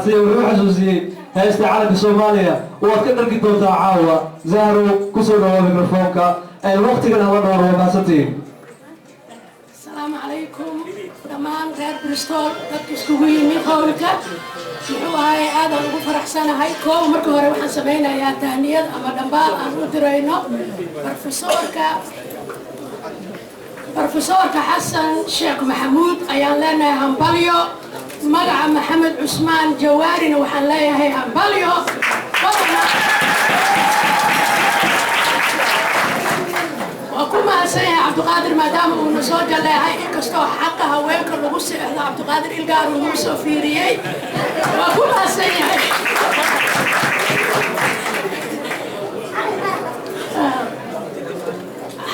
wuxuu xasuusiyey heesta calanka Soomaaliya waad ka dharki doontaa caawa Zahro ku soo dhawaad mikrofoonka ee waqtigan haba dhowr wadaasatay Assalaamu alaykum dhamaan reer Bristol dadka iskugu yimid howlka wuxuu ahay aad ugu faraxsanahay koow markii hore waxaan sameeynayaa tahniyad ama dhambaal aan u dirayno Professorka Xasan Sheekh Maxamuud ayaan leenahay hambalyo magaca Maxamed Cusmaan Jawaarina waxaan leeyahay hambalyo وكما سيها عبد القادر ما دام ونسوج لها إنكستو حقها وينك الرغوص إحنا عبد القادر إلقار ونوسو فيريي وكما سيها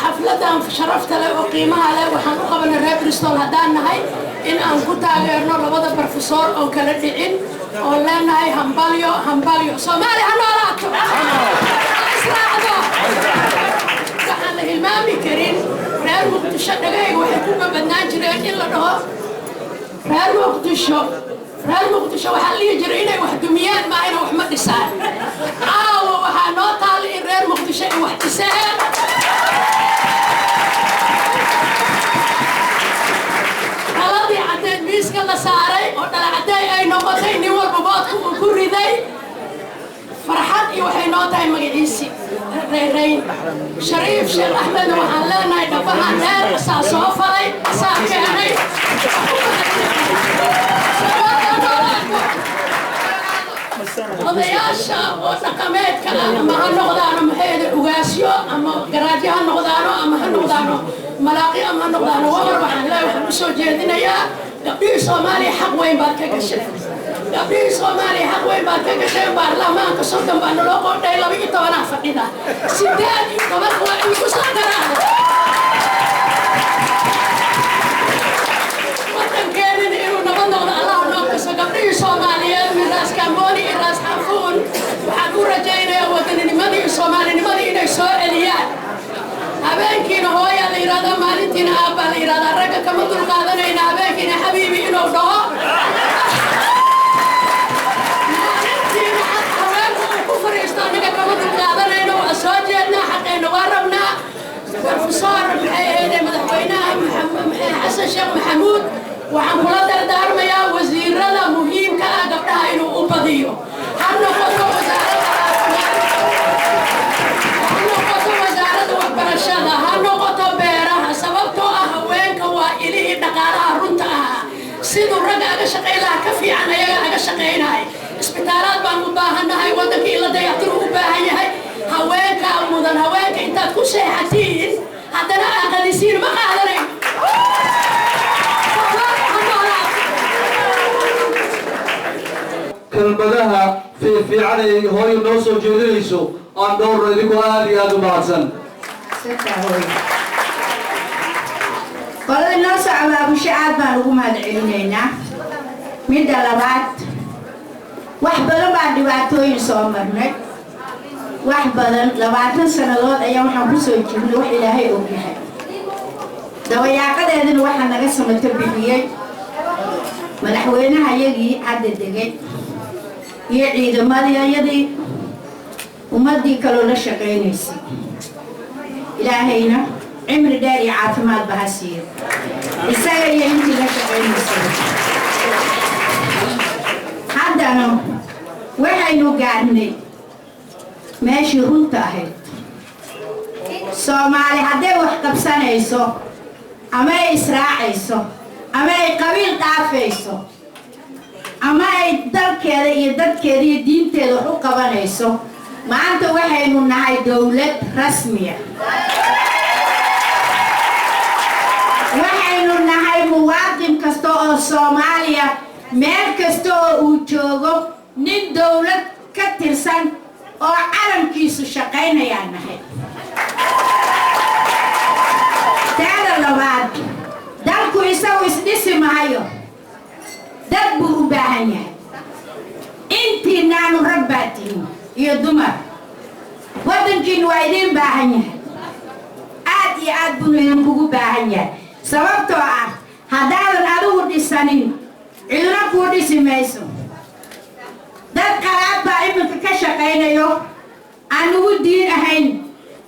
حفلة شرفت له وقيمها له وحنقوق من الرئيب بريستول هدان نهي إن أنكوتا غيرنا لبدا بروفيسور أو كالدعين أولا نهي همباليو سومالي هنولاتو إسراعدو waxaan ilmaami karin reer Muqdisho dhagay waxay ku badnaan jireen in la dhaho reer Muqdisho waxa la jiray inay wax dumiyaan ma ayna wax ma dhisaan waxa noo taal in reer Muqdisho ay wax dhisaan qaladii cadeed miiska la saaray oo dhalacaday ay noqotay nin walba boodku ku riday فرحات وحي نوتاي مقعيسي ريرين شريف شيخ أحمد وحان لنا يدفعها نار أساس وفري أساس كهني odayaasha oo dhaqameedka ama ha noqdaano maxay ugaasyo ama garaajo ha noqdaano ama ha noqdaano malaaqi ama ha noqdaano waxaan leeyahay waxaan u soo jeedinayaa gabdhihii Soomaaliya xaq weyn baad ka gashay gabdhihii Soomaaliya xaq weyn baad ka gashay baarlamaanka Sodon baa naloo qodhay 12 fadhida 18 waa in ku soo garaa wadankeena inuu nabad noqdo Allah noo kaso gabdhihii Soomaaliyeed midaas kamooni iraas xafuun waxaan u rajaynayaa wadannimada Soomaalinimada inay soo celiyaan habeenkiina hooya la yiraahdo maalintiina aabba la yiraahdo ragga kama dul qaadanayna habeenkiina xabiibi inuu dhaho maalintiina haweenku ku fariisto anaga kama dul qaadanayno waa soo jeednaa xaqeena waa rabnaa professor madaxweynaha Xasan Sheekh Maxamuud waxaan kula dardaarmayaa wasiirada muhiimka ah gabdhaha inuu u badiyo ha noqoto wasaaradda waxbarashada ha noqoto beeraha sababtoo ah haweenka waa ilihii dhaqaalaha runta ah siduu ragga aga shaqayn lahaa ka fiican ayaga aga shaqaynahay isbitaalaad baan u baahannahay waddankii la dayactiro u baahan yahay haweenka mudan haweenka intaad ku seexatiin haddana aqalisiin ma qaadanayn kalmadaha fiican ay hooyo noo soo jeedinayso aan dhowr idinku aad iyo aad u mahadsan qolada noo soo abaabusho aad baan ugu mahadcelinaynaa midda labaad wax badan baan dhibaatooyin soo marnay wax badan 20 sanadood ayaa waxaan ku soo jirnay wax Ilaahay og yahay dawayaaqadeedina waxa naga samato bixiyay madaxweynaha yagii hadda degay iyo ciidamadii ummadii kale la shaqeynaysa Ilaahayna cimri dheer iyo caafimaad baa siiyo isaga iyo intii la shaqeynaysa haddana waxaynu gaarnay meeshii runta ahayd Soomaali hadday wax qabsanayso ama ay israacayso ama ay qabiil dhaafayso ama ay dalkeeda iyo dadkeeda iyo diinteeda wax u qabanayso maanta waxaynu nahay dawlad rasmi ah waxaynu nahay muwaadin kasta oo Soomaaliya meel kasta oo uu joogo nin dawlad ka tirsan oo calankiisu shaqaynayaan nahay taada labaad dalku isagu isdhisi maayo dad buu u baahan yahay intii naanu rag baa tihiin iyo dumar wadankiinu waa idin baahan yahay aad iyo aad buu idinkugu baahan yahay sababtoo ah haddaadan adigu dhisanin cidna kuu dhisi mayso shaqaynayo aan nugu diin ahayn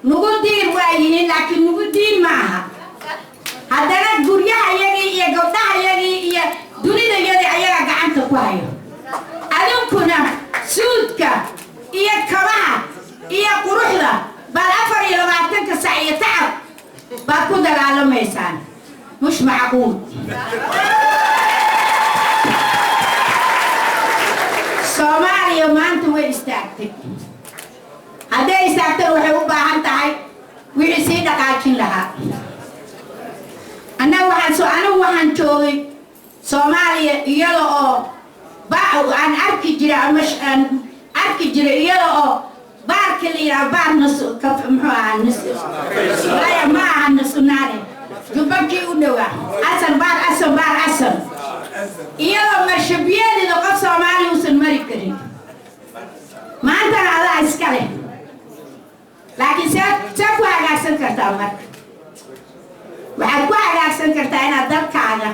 nugu diin waayihiin laakiin nugu diin maaha haddana guryaha iyagii iyo gabdhaha iyagii iyo dunida iyadii ayaga gacanta ku hayo adinkuna suudka iyo kabaha iyo quruxda bal 24 saac iyo tacab baad ku dagaalamaysaan مش معقول Soomaaliya maanta way istaagtay hadday istaagtay waxay u baahan tahay wixii sii dhaqaajin lahaa anigu waxaan joogay Soomaaliya iyada oo aan arki jiray iyada oo baarka la yiraahdo baar muxuu ahaa ma aha nasunaare jubbankii u dhawaa asal iyadoo marshabiyeedida qof Soomaali uusan mari karin maantana adaa iska leh laakiin see ku hagaagsan kartaa marka waxaad ku hagaagsan kartaa inaad dalkaaga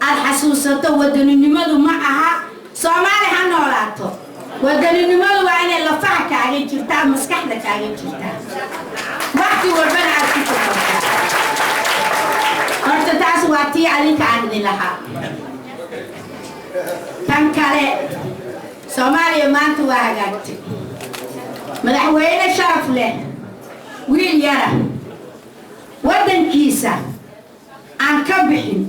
aad xasuusato wadaninimadu ma aha Soomaali ha noolaato wadaninimadu waa inay lafaha kaaga jirtaa maskaxda kaaga jirtaa waqti walbana aad ku socotaa horta taas waa tii adinka aan idin lahaa tan kale Soomaaliya maanta waa hagaagtay madaxweyne sharaf leh wiil yara wadankiisa aan ka bixin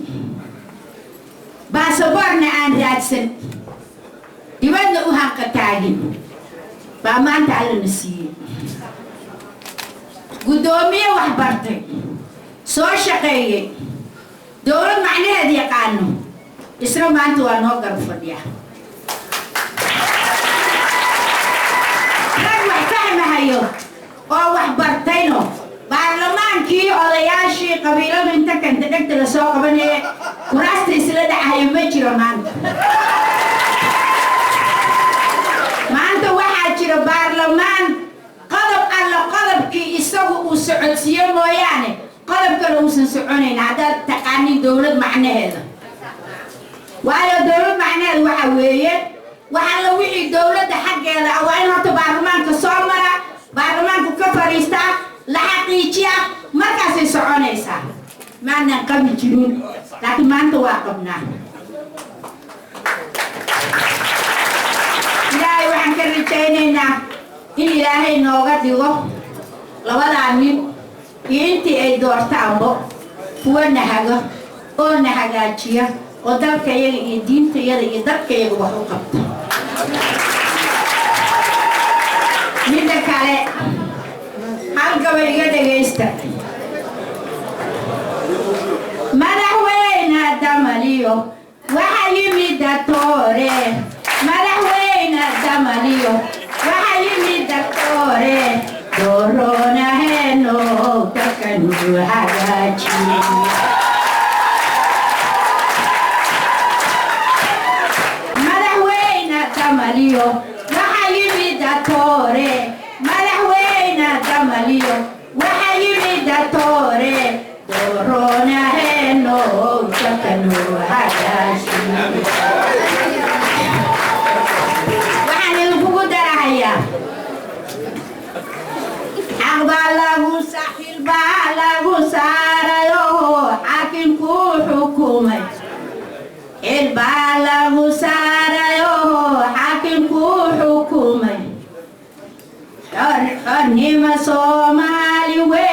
baasaboorna aan raadsan dibadna u hanqataagin baa maanta alla na siiyey gudoomiye wax bartay soo shaqeeyay dowlad macnaheed yaqaano isla maanta waa noo garab fadhiya rag wax fahmahayo oo wax bartayno baarlamaankii odayaashii qabiiladu inta kanta dhegta la soo qabanaya kuraasta isla dhacayo ma jiro maanta waxaa jira baarlamaan qodob alla qodobkii isagu uu socodsiiyo mooyaane قلب كلوسن سعونين هذا تقاني دولة معناها وعلى دولة معناها وحوية وعلى وحي دولة حقها أوين هذا برلمان كصامرة برلمان كفريستا لحقيقية ما كاسي سعونين سا ما نقبل جنون لكن ما أنت واقبنا إلهي وحن كريتينينا إن إلهي نوغا ديغو لولا عميم intii ay doortaanbo kuwa nahaga oo nahagaajiya oo dalkayaga iyo diintayada iyo dalkayaga wax u qabta midda kale halgaba iga dhagaysta madaxweyne damaliyo waxa yimid doore madaxweyne damaliyo waxa yimid doore Corona heno takanu hagachi Madaxweyne damaliyo waxa yimid doore Madaxweyne damaliyo waxa yimid doore Corona heno takanu hagachi waxaan ugu darahayaa Balagu sahil balagu sarayo hakim ku hukumay El balagu sarayo hakim ku hukumay Nima Somali we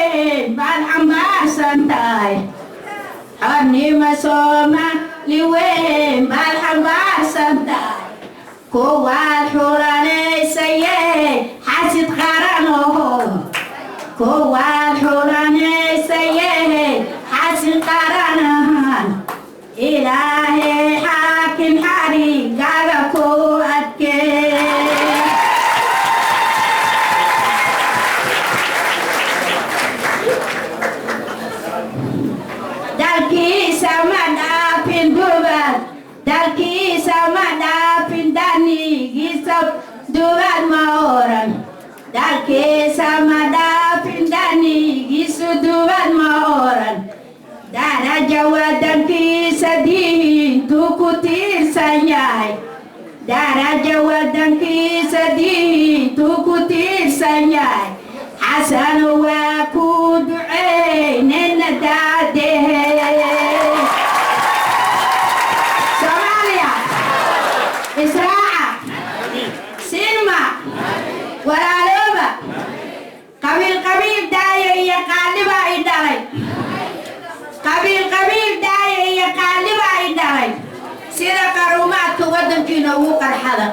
bal ambar santai Nima Somali we bal ambar santai Ko wal hurane saye hasid qarano Kuwal hurane saye hasin qaranahan Ilahi hakim hari gaga ko atke Dalki sama dapin dubat Dalki sama dapin dani gisab dubat maoran Dalki sama dapin dani gisuduan maoran Dara jawadan kisadihin tukutir sanyai daraja wadankiisa diintuu ku tiirsan yahay xasano waa ku ducaynena daadehe soomaaliya israaca sinma walaalooba qabiil qabiil daaya iyo qaaliba ay dhalay qabiil qabiil daaya iyo qaaliba ay dhalay sida qaruumaadka wadankiina ugu qarxada